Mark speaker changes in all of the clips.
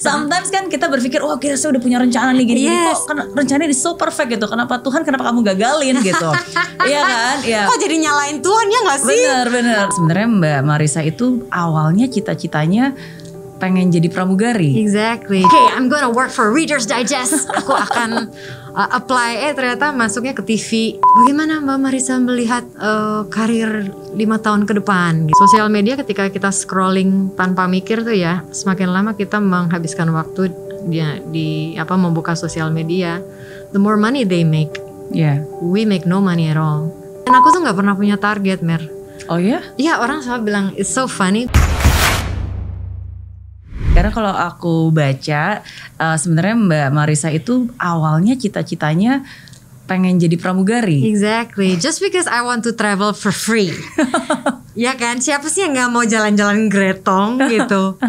Speaker 1: Sometimes kan kita berpikir, oh kita udah punya rencana nih gini, kok kan rencananya ini so perfect gitu. Kenapa Tuhan, kenapa kamu gagalin gitu? Iya kan? Iya.
Speaker 2: Kok jadi nyalain Tuhan ya nggak sih?
Speaker 1: Bener. Sebenarnya Mbak Marissa itu awalnya cita-citanya pengen jadi pramugari.
Speaker 2: Exactly. Okay, I'm gonna work for Reader's Digest. Aku akan apply. Ternyata masuknya ke TV. Bagaimana Mbak Marissa melihat karir 5 tahun ke depan? Sosial media ketika kita scrolling tanpa mikir tuh ya, semakin lama kita menghabiskan waktu di membuka sosial media. The more money they make, we make no money at all. Dan aku tuh nggak pernah punya target, Mer.
Speaker 1: Oh ya?
Speaker 2: Iya, orang selalu bilang it's so funny.
Speaker 1: Karena kalau aku baca, sebenarnya Mbak Marissa itu awalnya cita-citanya pengen jadi pramugari.
Speaker 2: Exactly, just because I want to travel for free. Ya kan, siapa sih yang gak mau jalan-jalan gretong gitu.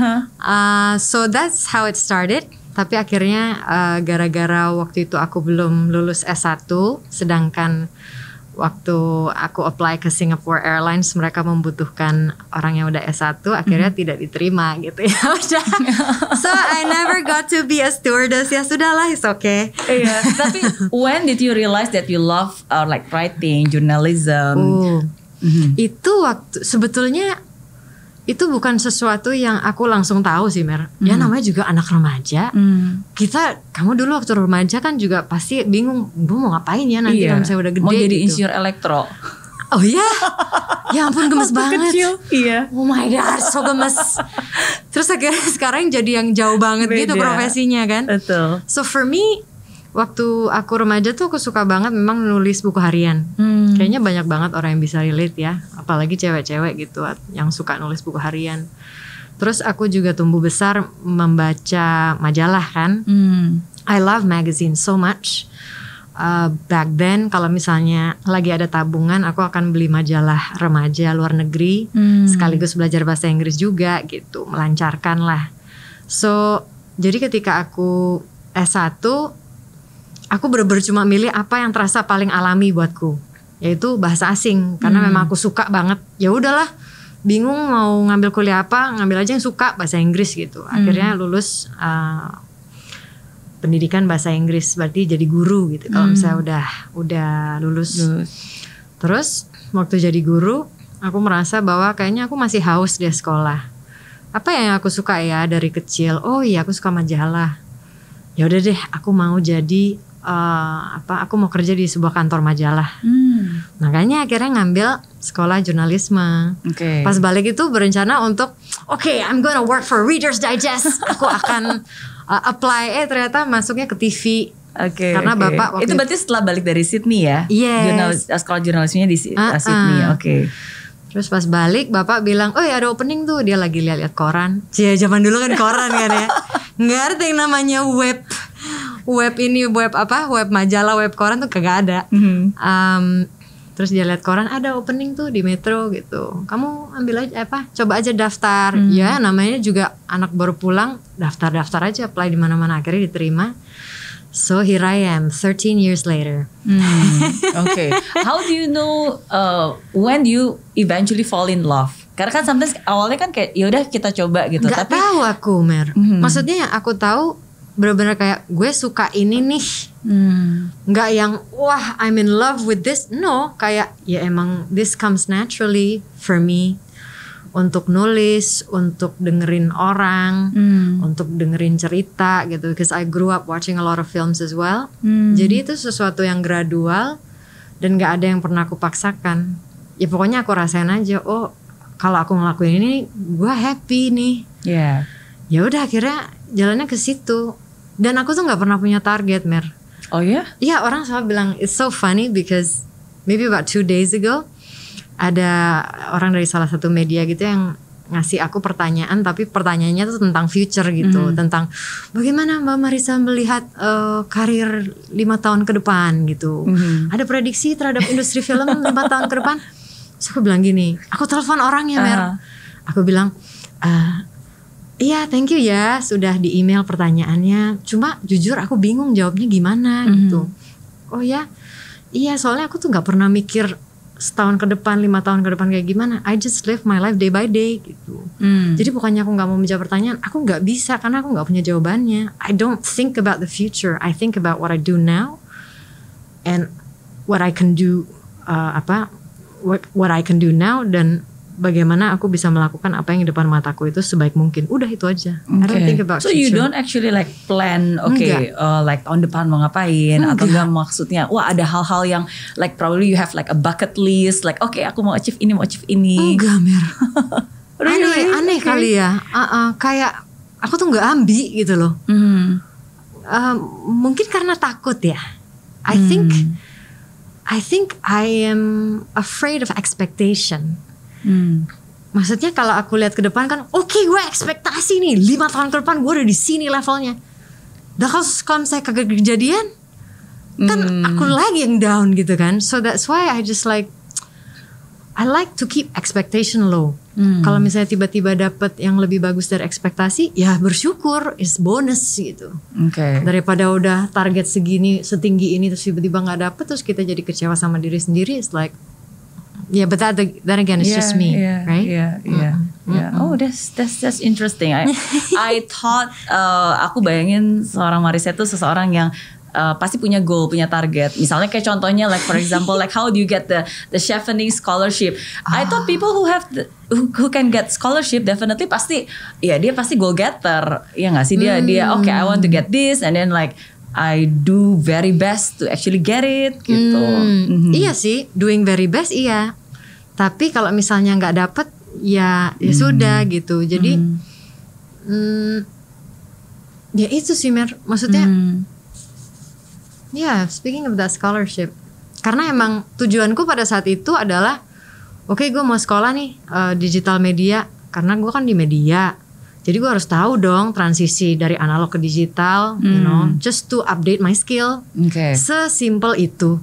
Speaker 2: So that's how it started. Tapi akhirnya gara-gara waktu itu aku belum lulus S1, sedangkan waktu aku apply ke Singapore Airlines mereka membutuhkan orang yang udah S1, akhirnya tidak diterima gitu ya. Udah. So I never got to be a stewardess. Ya sudahlah, it's okay.
Speaker 1: Iya. Tapi when did you realize that you love like writing, journalism?
Speaker 2: Itu waktu sebetulnya itu bukan sesuatu yang aku langsung tahu sih, Mer. Ya namanya juga anak remaja. Kamu dulu waktu remaja kan juga pasti bingung, gue mau ngapain ya nanti kalau misalnya udah gede.
Speaker 1: Mau jadi
Speaker 2: gitu.
Speaker 1: insinyur elektro.
Speaker 2: Oh iya, ya ampun gemes banget.
Speaker 1: Kecil, iya.
Speaker 2: Oh my god, so gemes. Terus akhirnya sekarang jadi yang jauh banget gitu profesinya kan.
Speaker 1: Betul.
Speaker 2: So for me, waktu aku remaja tuh aku suka banget memang nulis buku harian. Kayaknya banyak banget orang yang bisa relate ya, apalagi cewek-cewek gitu yang suka nulis buku harian. Terus aku juga tumbuh besar membaca majalah kan. I love magazine so much. Back then kalau misalnya lagi ada tabungan, aku akan beli majalah remaja luar negeri, sekaligus belajar bahasa Inggris juga gitu, melancarkan lah. So jadi ketika aku S1, aku bener-bener cuma milih apa yang terasa paling alami buatku, yaitu bahasa asing, karena memang aku suka banget. Ya udahlah, bingung mau ngambil kuliah apa, ngambil aja yang suka, bahasa Inggris gitu. Akhirnya lulus pendidikan bahasa Inggris, berarti jadi guru gitu. Kalau misalnya udah lulus. Terus waktu jadi guru, aku merasa bahwa kayaknya aku masih haus di sekolah. Apa yang aku suka ya dari kecil? Oh iya, aku suka majalah. Ya udah deh, aku mau jadi aku mau kerja di sebuah kantor majalah. Makanya akhirnya ngambil sekolah jurnalisme. Pas balik itu berencana untuk I'm gonna work for Reader's Digest. Aku akan apply. Ternyata masuknya ke TV. Karena bapak waktu
Speaker 1: itu berarti setelah balik dari Sydney ya?
Speaker 2: Yes.
Speaker 1: Sekolah jurnalismenya di Sydney.
Speaker 2: Terus pas balik bapak bilang, oh ya ada opening tuh. Dia lagi lihat koran. Zaman dulu kan koran kan ya. Nggak ada yang namanya web majalah, web koran tuh kagak ada. Terus dia lihat koran ada opening tuh di Metro gitu. Kamu ambil aja coba aja daftar. Ya namanya juga anak baru pulang, daftar aja, apply di mana-mana, akhirnya diterima. So here I am 13 years later.
Speaker 1: How do you know when do you eventually fall in love? Karena kan sometimes awalnya kan kayak yaudah kita coba gitu.
Speaker 2: Gak tahu aku, Mer. Maksudnya yang aku tahu benar-benar kayak gue suka ini nih. Nggak yang wah I'm in love with this. No, kayak ya emang this comes naturally for me. Untuk nulis, untuk dengerin orang, untuk dengerin cerita gitu. Because I grew up watching a lot of films as well. Jadi itu sesuatu yang gradual dan nggak ada yang pernah aku paksakan. Ya pokoknya aku rasain aja. Oh kalau aku ngelakuin ini, gue happy nih. Ya udah akhirnya jalannya ke situ. Dan aku tuh nggak pernah punya target, Mer.
Speaker 1: Oh ya?
Speaker 2: Iya, orang selalu bilang it's so funny because maybe about 2 days ago ada orang dari salah satu media gitu yang ngasih aku pertanyaan, tapi pertanyaannya tuh tentang future gitu, tentang bagaimana Mbak Marissa melihat karir 5 tahun ke depan gitu. Ada prediksi terhadap industri film 5 tahun ke depan. Terus aku bilang gini, aku telepon orangnya, Mer. Aku bilang, iya thank you ya sudah di email pertanyaannya. Cuma jujur aku bingung jawabnya gimana gitu. Oh ya, iya soalnya aku tuh gak pernah mikir setahun ke depan, 5 tahun ke depan kayak gimana. I just live my life day by day gitu. Jadi bukannya aku gak mau menjawab pertanyaan, aku gak bisa karena aku gak punya jawabannya. I don't think about the future, I think about what I do now and what I can do, what I can do now, dan bagaimana aku bisa melakukan apa yang di depan mataku itu sebaik mungkin. Udah itu aja. I don't think about
Speaker 1: so
Speaker 2: future.
Speaker 1: you don't actually like plan, like tahun depan mau ngapain, atau enggak maksudnya, wah ada hal-hal yang like probably you have like a bucket list, like aku mau achieve ini,
Speaker 2: Enggak, Mer. Aneh kali ya. Kayak aku tuh nggak ambi gitu loh. Mungkin karena takut ya. I think I am afraid of expectation. Maksudnya kalau aku lihat ke depan kan, oke, gue ekspektasi nih 5 tahun ke depan gue udah di sini levelnya. Dan kalau misalnya kagak kejadian, kan aku lagi yang down gitu kan. So that's why I like to keep expectation low. Kalau misalnya tiba-tiba dapet yang lebih bagus dari ekspektasi, ya bersyukur, is bonus gitu. Daripada udah target segini, setinggi ini terus tiba-tiba nggak dapet, terus kita jadi kecewa sama diri sendiri. It's like, yeah, but that again, it's just me, right?
Speaker 1: Yeah. Oh, that's interesting. I thought, aku bayangin seorang Marissa itu seseorang yang pasti punya goal, punya target. Misalnya kayak contohnya, like for example, like how do you get the Chevening scholarship? I thought people who can get scholarship definitely pasti, ya dia pasti goal getter, ya nggak sih, dia okay, I want to get this, and then like I do very best to actually get it gitu.
Speaker 2: Iya sih, doing very best iya. Tapi kalau misalnya nggak dapet, ya sudah gitu. Jadi ya itu sih Mer, maksudnya. Yeah, speaking of that scholarship, karena emang tujuanku pada saat itu adalah, oke, gue mau sekolah nih digital media, karena gue kan di media. Jadi gue harus tahu dong transisi dari analog ke digital, you know, just to update my skill. Sesimpel itu.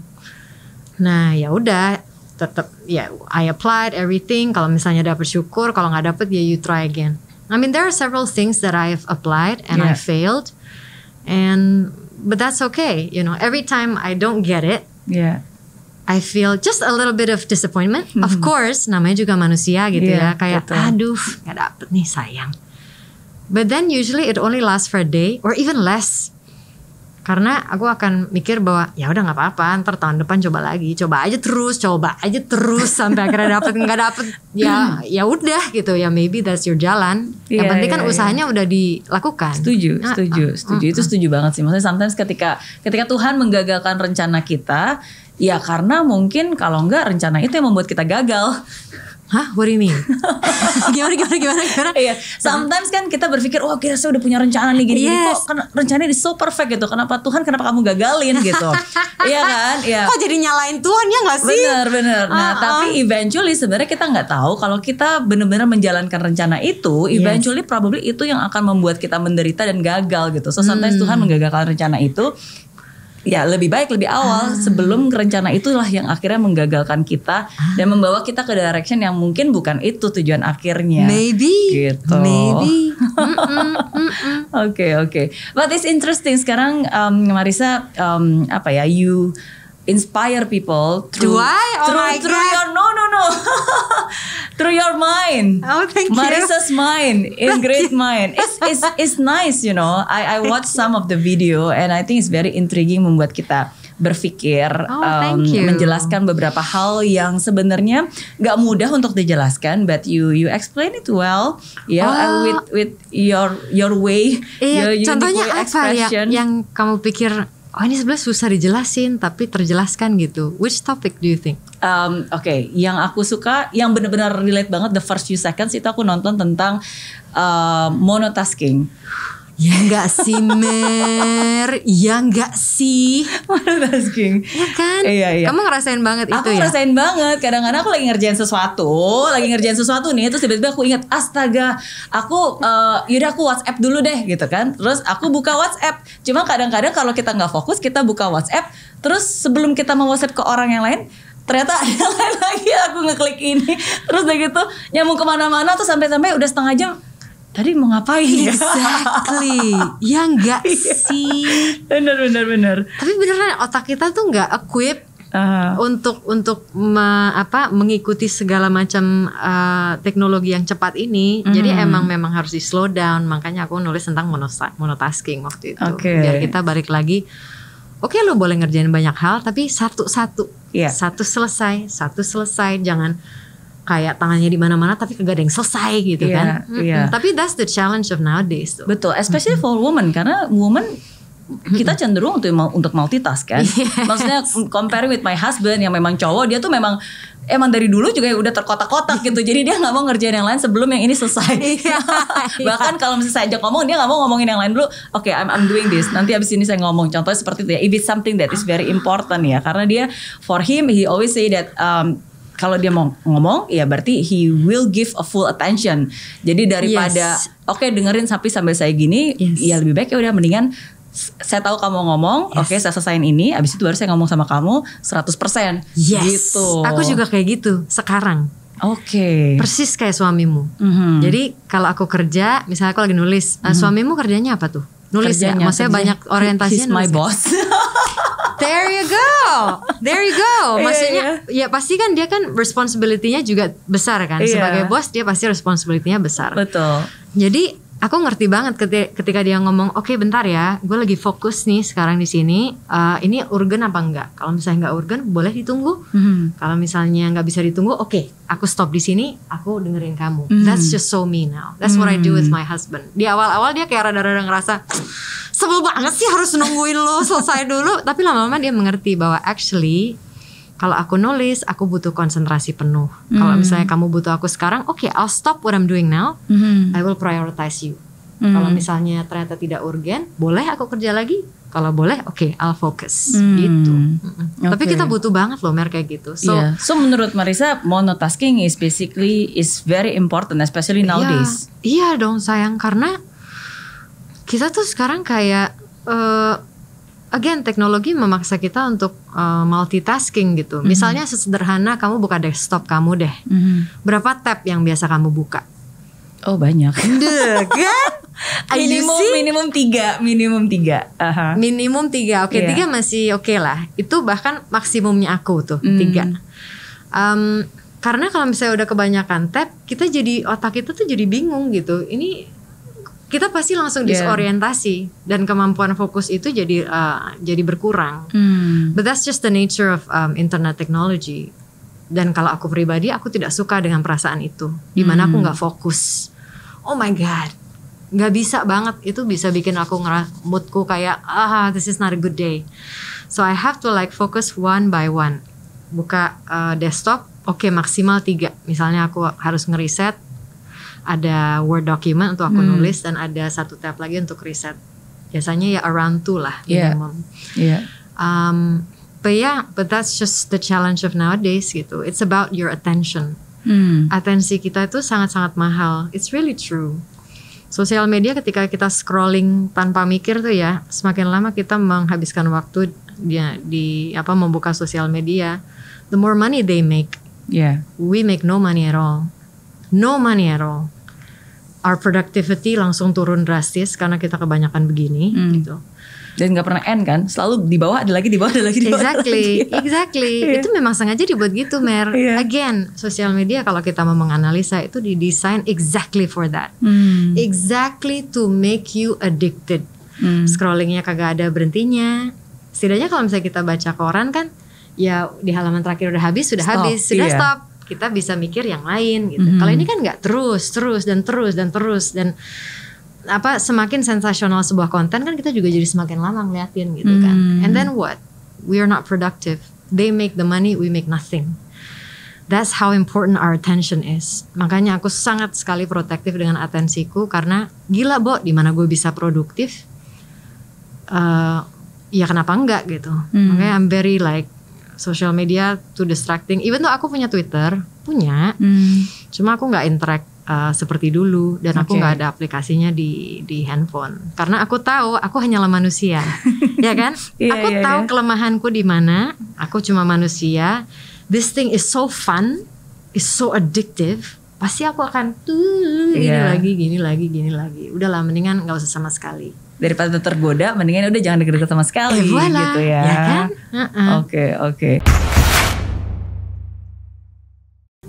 Speaker 2: Nah, ya udah, tetap ya I applied everything. Kalau misalnya dapet syukur, kalau nggak dapet ya you try again. I mean there are several things that I've applied and I failed, but that's okay. You know, every time I don't get it, I feel just a little bit of disappointment. Of course, namanya juga manusia gitu ya. Kayak aduh, nggak dapet nih, sayang. But then usually it only lasts for a day or even less. Karena aku akan mikir bahwa ya udah nggak apa-apa, ntar tahun depan coba lagi, coba aja terus sampai akhirnya dapet, nggak dapet ya udah gitu ya, maybe that's your jalan. Yang penting kan usahanya udah dilakukan.
Speaker 1: Setuju. Itu setuju banget sih. Maksudnya sometimes ketika Tuhan menggagalkan rencana kita, ya karena mungkin kalau enggak rencana itu yang membuat kita gagal.
Speaker 2: Hah? What do you mean? Gimana?
Speaker 1: Iya, sometimes kan kita berpikir, oh kira saya udah punya rencana nih gini, kok rencananya so perfect gitu. Kenapa Tuhan, kenapa kamu gagalin gitu? Iya kan? Iya.
Speaker 2: Kok jadi nyalain Tuhan, ya nggak sih?
Speaker 1: Bener. Nah, tapi eventually sebenarnya kita nggak tahu kalau kita benar-benar menjalankan rencana itu, eventually probably itu yang akan membuat kita menderita dan gagal gitu. So sometimes Tuhan menggagalkan rencana itu. Ya lebih baik lebih awal sebelum rencana itulah yang akhirnya menggagalkan kita dan membawa kita ke direction yang mungkin bukan itu tujuan akhirnya.
Speaker 2: Maybe.
Speaker 1: Gitu. Oke. But it's interesting sekarang Marissa you inspire people through through your mind.
Speaker 2: Oh, thank you.
Speaker 1: Marissa's mind is great mind. It's nice, you know. I watched some of the video and I think it's very intriguing, membuat kita berpikir, menjelaskan beberapa hal yang sebenarnya nggak mudah untuk dijelaskan, but you explain it well, with your way, your
Speaker 2: contohnya apa
Speaker 1: expression.
Speaker 2: yang kamu pikir, oh ini sebenarnya susah dijelasin tapi terjelaskan gitu. Which topic do you think?
Speaker 1: Yang aku suka, yang benar-benar relate banget the first few seconds itu aku nonton tentang monotasking.
Speaker 2: Ya enggak sih Mer, ya enggak sih.
Speaker 1: Monotasking.
Speaker 2: Ya kan?
Speaker 1: Iya.
Speaker 2: Kamu ngerasain banget itu ya?
Speaker 1: Aku ngerasain banget. Kadang-kadang aku lagi ngerjain sesuatu nih, terus tiba-tiba aku ingat, astaga, aku yaudah aku WhatsApp dulu deh gitu kan. Terus aku buka WhatsApp. Cuma kadang-kadang kalau kita nggak fokus, kita buka WhatsApp, terus sebelum kita mau WhatsApp ke orang yang lain, ternyata ada yang lain lagi, aku ngeklik ini, terus udah gitu nyambung kemana-mana, tuh sampai-sampai udah setengah jam. Tadi mau ngapain ya?
Speaker 2: Exactly. Ya enggak sih.
Speaker 1: Bener.
Speaker 2: Tapi beneran otak kita tuh enggak equip untuk mengikuti segala macam teknologi yang cepat ini. Jadi memang harus di slow down. Makanya aku nulis tentang monotasking waktu itu. Biar kita balik lagi. Oke, lo boleh ngerjain banyak hal, tapi satu-satu, satu selesai. Jangan kayak tangannya di mana-mana, tapi kagak ada yang selesai gitu kan. Tapi that's the challenge of nowadays. Tuh.
Speaker 1: Betul, especially for women, karena women kita cenderung untuk multitask kan. Maksudnya compare with my husband yang memang cowok, dia tuh memang dari dulu juga udah terkotak-kotak gitu. Jadi dia nggak mau ngerjain yang lain sebelum yang ini selesai. Bahkan kalau misalnya saya ajak ngomong, dia nggak mau ngomongin yang lain dulu. Oke, I'm doing this. Nanti abis ini saya ngomong. Contohnya seperti itu ya. If it's something that is very important ya, karena dia for him he always say that kalau dia mau ngomong, ya berarti he will give a full attention. Jadi daripada dengerin sampai saya gini, ya lebih baik ya udah mendingan saya tahu kamu ngomong, saya selesaiin ini, abis itu baru saya ngomong sama kamu 100%. Gitu.
Speaker 2: Aku juga kayak gitu sekarang. Persis kayak suamimu. Jadi kalau aku kerja, misalnya aku lagi nulis, suamimu kerjanya apa tuh? Nulis ya? Maksudnya banyak orientasinya
Speaker 1: nulis. He's my boss.
Speaker 2: There you go. Maksudnya ya pasti kan dia kan responsibility-nya juga besar kan. Sebagai bos dia pasti responsibility-nya besar.
Speaker 1: Betul.
Speaker 2: Jadi aku ngerti banget ketika dia ngomong, oke, bentar ya, gue lagi fokus nih sekarang di sini. Ini urgen apa enggak? Kalau misalnya enggak urgen, boleh ditunggu. Kalau misalnya enggak bisa ditunggu, oke, aku stop di sini, aku dengerin kamu. That's just so me now. That's what I do with my husband. Di awal-awal dia kayak rada-rada ngerasa sebel banget sih harus nungguin lo selesai dulu. Tapi lama-lama dia mengerti bahwa actually kalau aku nulis, aku butuh konsentrasi penuh. Kalau misalnya kamu butuh aku sekarang, I'll stop what I'm doing now. I will prioritize you. Kalau misalnya ternyata tidak urgen, boleh aku kerja lagi. Kalau boleh, I'll focus. Gitu. Tapi kita butuh banget loh, Mer, kayak gitu.
Speaker 1: So menurut Marissa, monotasking is very important, especially nowadays.
Speaker 2: Iya dong sayang, karena kita tuh sekarang kayak again, teknologi memaksa kita untuk multitasking gitu. Misalnya sesederhana kamu buka desktop kamu deh. Berapa tab yang biasa kamu buka?
Speaker 1: Oh banyak.
Speaker 2: Kan?
Speaker 1: Minimum 3. Minimum 3.
Speaker 2: Oke, 3 masih oke lah. Itu bahkan maksimumnya aku tuh 3. Karena kalau misalnya udah kebanyakan tab, otak kita tuh jadi bingung gitu. Ini kita pasti langsung disorientasi dan kemampuan fokus itu jadi berkurang. But that's just the nature of internet technology. Dan kalau aku pribadi, aku tidak suka dengan perasaan itu, dimana aku nggak fokus. Oh my god, nggak bisa banget. Itu bisa bikin aku moodku kayak this is not a good day. So I have to like focus one by one. Buka desktop, maksimal 3. Misalnya aku harus ngeriset. Ada Word document untuk aku nulis dan ada 1 tab lagi untuk riset. Biasanya ya around 2 lah minimum. But that's just the challenge of nowadays gitu. It's about your attention. Atensi kita itu sangat-sangat mahal. It's really true. Sosial media ketika kita scrolling tanpa mikir tuh ya, semakin lama kita menghabiskan waktu di membuka sosial media. The more money they make, we make no money at all. No money at all. Our productivity langsung turun drastis karena kita kebanyakan begini gitu.
Speaker 1: Dan gak pernah end kan, selalu di bawah ada lagi, di bawah ada lagi, di bawah
Speaker 2: Exactly. Itu memang sengaja dibuat gitu, Mer. Again, sosial media kalau kita mau menganalisa itu didesain exactly for that. Exactly to make you addicted. Scrollingnya kagak ada berhentinya. Setidaknya kalau misalnya kita baca koran kan, ya di halaman terakhir udah habis, sudah stop. Kita bisa mikir yang lain gitu. Kalau ini kan nggak terus dan semakin sensasional sebuah konten kan kita juga jadi semakin lama ngeliatin gitu kan. And then what? We are not productive. They make the money, we make nothing. That's how important our attention is. Makanya aku sangat sekali protektif dengan atensiku karena gila di mana gue bisa produktif. Ya kenapa enggak gitu. Makanya I'm very like social media too distracting. Even though aku punya Twitter, cuma aku nggak interact seperti dulu dan aku nggak ada aplikasinya di handphone. Karena aku tahu aku hanyalah manusia, ya kan? Aku tahu kelemahanku di mana. Aku cuma manusia. This thing is so fun, is so addictive. Pasti aku akan gini lagi. Udahlah, mendingan nggak usah sama sekali.
Speaker 1: daripada tergoda, mendingan udah jangan deket-deket sama sekali
Speaker 2: voilà,
Speaker 1: gitu ya.
Speaker 2: Ya kan?
Speaker 1: Oke.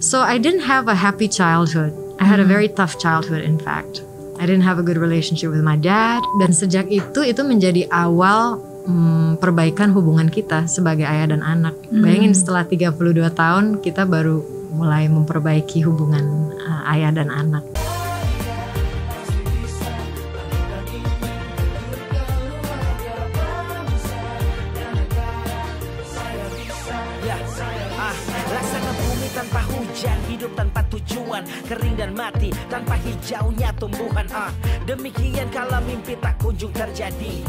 Speaker 2: So I didn't have a happy childhood. I had a very tough childhood in fact. I didn't have a good relationship with my dad. Dan sejak itu menjadi awal perbaikan hubungan kita sebagai ayah dan anak. Bayangin setelah 32 tahun kita baru mulai memperbaiki hubungan ayah dan anak.
Speaker 3: Laksana bumi tanpa hujan, hidup tanpa tujuan, kering dan mati tanpa hijaunya tumbuhan. Demikian kala mimpi tak kunjung terjadi.